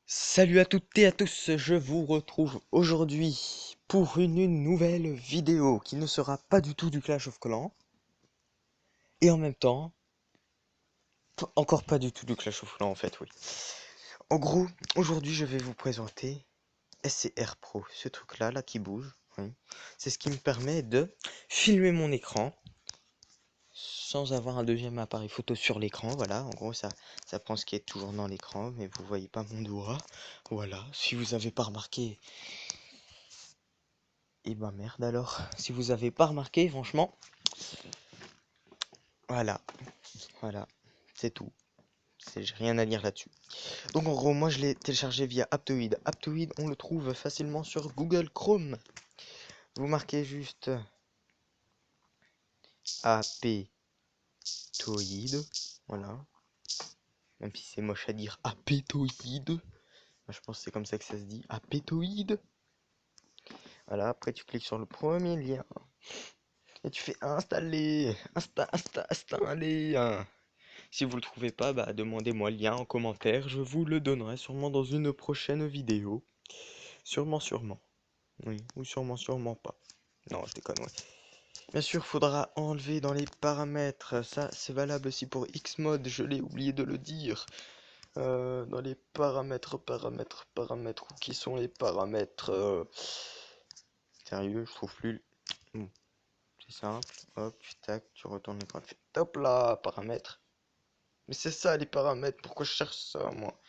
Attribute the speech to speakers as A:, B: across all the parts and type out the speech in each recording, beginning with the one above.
A: Salut à toutes et à tous, je vous retrouve aujourd'hui pour une nouvelle vidéo qui ne sera pas du tout du Clash of Clans et en même temps, encore pas du tout du Clash of Clans en fait, oui. En gros, aujourd'hui je vais vous présenter SCR Pro, ce truc là qui bouge, oui. C'est ce qui me permet de filmer mon écran sans avoir un deuxième appareil photo sur l'écran, voilà, en gros ça prend ce qui est toujours dans l'écran, mais vous voyez pas mon doigt, voilà, si vous avez pas remarqué. Et bah merde alors, si vous avez pas remarqué, franchement, voilà, voilà, c'est tout. J'ai rien à dire là-dessus. Donc en gros, moi je l'ai téléchargé via Aptoide. Aptoide, on le trouve facilement sur Google Chrome. Vous marquez juste Aptoide, voilà. Même si c'est moche à dire Aptoide. Moi, je pense que c'est comme ça que ça se dit, Aptoide. Voilà, après tu cliques sur le premier lien. Et tu fais installer, installer. Si vous le trouvez pas, bah demandez-moi le lien en commentaire, je vous le donnerai sûrement dans une prochaine vidéo. Sûrement, sûrement. Oui, ou sûrement, sûrement pas. Non, je déconne, ouais. Bien sûr, faudra enlever dans les paramètres. Ça, c'est valable aussi pour Xmode, je l'ai oublié de le dire. Dans les paramètres, où qui sont les paramètres Sérieux, je trouve plus. Bon, c'est simple. Hop, tac, tu retournes l'écran. Hop là, paramètres. Mais c'est ça les paramètres, pourquoi je cherche ça moi?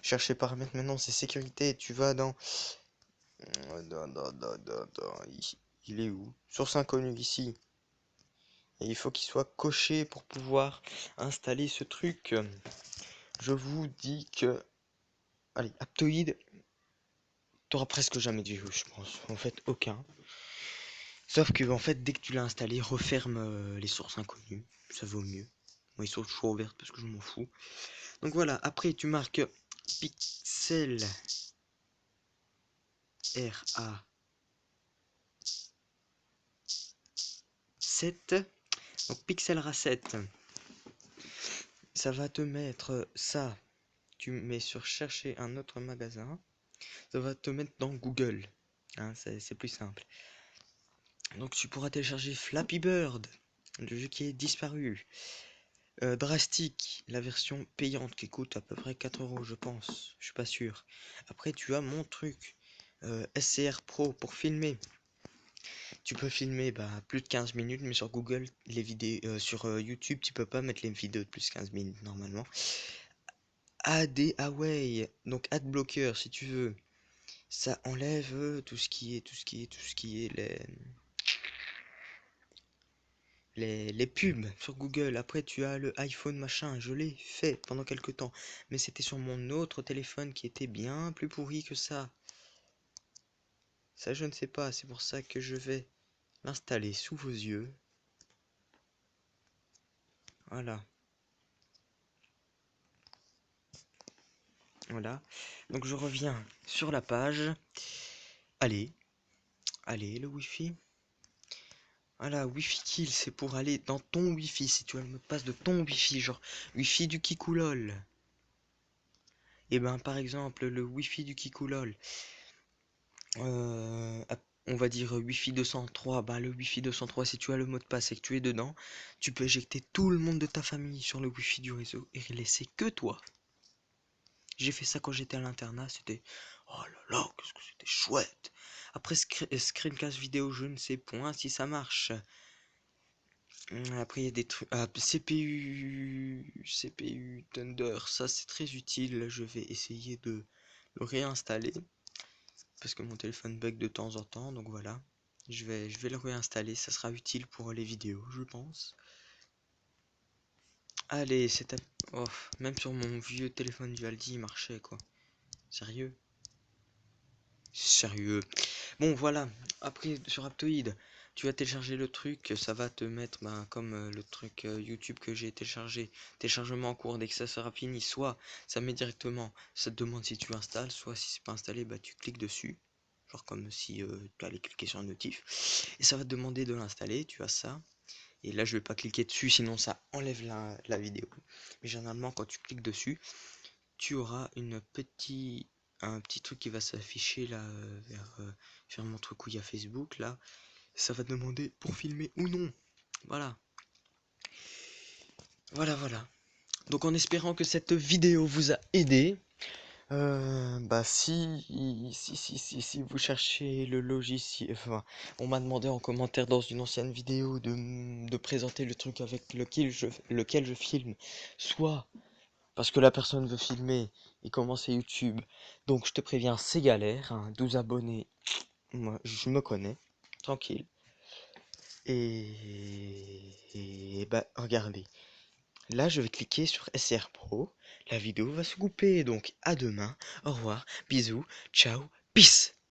A: Chercher paramètres maintenant, c'est sécurité. Tu vas dans. Il est où? Source inconnue ici. Et il faut qu'il soit coché pour pouvoir installer ce truc. Je vous dis que. Allez, Aptoide, t'auras presque jamais de virus, je pense. En fait, aucun. Sauf que, en fait, dès que tu l'as installé, referme les sources inconnues. Ça vaut mieux. Moi, ils sont toujours ouvertes parce que je m'en fous. Donc voilà, après, tu marques Pixel RA 7. Donc Pixel RA7. Ça va te mettre ça. Tu mets sur chercher un autre magasin. Ça va te mettre dans Google. Hein, c'est plus simple. Donc tu pourras télécharger Flappy Bird, le jeu qui est disparu. Drastic, la version payante qui coûte à peu près 4 euros, je pense. Je suis pas sûr. Après, tu as mon truc. SCR Pro pour filmer. Tu peux filmer plus de 15 minutes, mais sur Google, les vidéos, sur YouTube, tu peux pas mettre les vidéos de plus de 15 minutes normalement. AD Away, donc Ad Blocker si tu veux. Ça enlève tout ce qui est les pubs sur Google. Après, tu as le iPhone machin. Je l'ai fait pendant quelques temps. Mais c'était sur mon autre téléphone qui était bien plus pourri que ça. Ça, je ne sais pas. C'est pour ça que je vais l'installer sous vos yeux. Voilà. Voilà. Donc, je reviens sur la page. Allez. Allez, le Wi-Fi. Voilà, Wi-Fi Kill, c'est pour aller dans ton Wi-Fi. Si tu as le mot de passe de ton Wi-Fi, genre Wi-Fi du Kikoulol. Et ben, par exemple, le Wi-Fi du Kikoulol. On va dire Wi-Fi 203. Ben, le Wi-Fi 203, si tu as le mot de passe et que tu es dedans, tu peux éjecter tout le monde de ta famille sur le Wi-Fi du réseau et laisser que toi. J'ai fait ça quand j'étais à l'internat, c'était. Oh là là, qu'est-ce que c'était chouette! Après, screencast vidéo, je ne sais point si ça marche. Après, il y a des trucs. Ah, CPU Thunder, ça c'est très utile. Je vais essayer de le réinstaller parce que mon téléphone bug de temps en temps. Donc voilà, je vais le réinstaller. Ça sera utile pour les vidéos, je pense. Allez, oh, même sur mon vieux téléphone du Aldi, il marchait quoi. Sérieux? Sérieux. Bon, voilà. Après, sur Aptoide, tu vas télécharger le truc. Ça va te mettre comme le truc YouTube que j'ai téléchargé. Téléchargement en cours. Dès que ça sera fini, soit ça met directement, ça te demande si tu installes, soit si c'est pas installé, tu cliques dessus. Genre comme si tu allais cliquer sur un notif. Et ça va te demander de l'installer. Tu as ça. Et là, je vais pas cliquer dessus, sinon ça enlève la vidéo. Mais généralement, quand tu cliques dessus, tu auras un petit truc qui va s'afficher là vers mon truc où il y a Facebook là. Ça va te demander pour filmer ou non. Voilà. Voilà. Donc en espérant que cette vidéo vous a aidé, bah si vous cherchez le logiciel, enfin, on m'a demandé en commentaire dans une ancienne vidéo de présenter le truc avec lequel je filme, soit parce que la personne veut filmer et commencer YouTube, donc je te préviens, c'est galère, hein, 12 abonnés, moi je me connais, tranquille, et bah regardez. Là, je vais cliquer sur SR Pro. La vidéo va se couper. Donc, à demain. Au revoir. Bisous. Ciao. Peace.